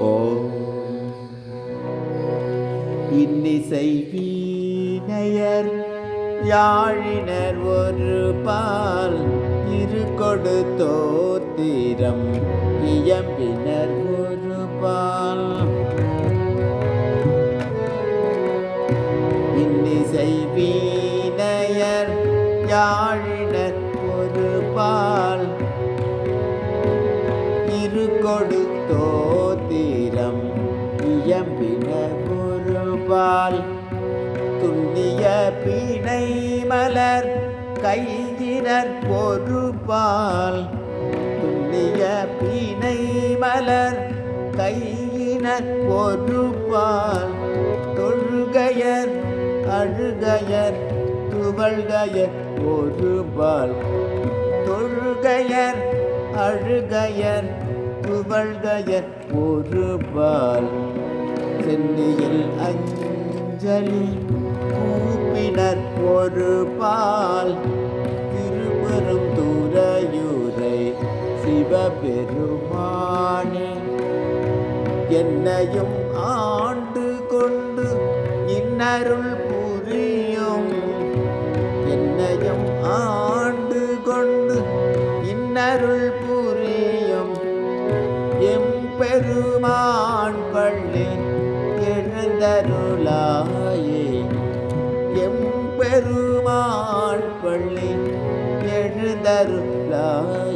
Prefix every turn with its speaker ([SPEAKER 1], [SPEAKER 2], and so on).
[SPEAKER 1] ஓம் இன்னிசை வீணையர் யாழினர் ஒரு பால் இரு கொடுத்தோர் தீரம் இயம்பினர் ஒரு பால். இன்னிசை வீணையர் யாழினர் ஒரு பால் இரு கொடுத்தோர் தீரம் இயம்பினர் ஒரு பால். துண்ணிய பீனை மலர் கையினர் ஒரு பால். துண்ணிய பீனை மலர் கையினர் ஒரு பால். தொழுகையர் அழுகையர் துவள்கையர் ஒரு பால். தொழுகையர் அழுகையர் துவள்கையர் ஒரு பால். சென்னியில் அஞ்சலி கூப்பினர் ஒரு பால். திருப்பெரும் துறையூரை சிவபெருமானே என்னையும் ஆண்டு கொண்டு இன்னருள் புரியும். என்னையும் ஆண்டு கொண்டு இன்னருள் புரியும். எம்பெருமான் பள்ளி எழுந்தருளாயே. எம்பெருமான் பள்ளி எழுந்தருளாயே.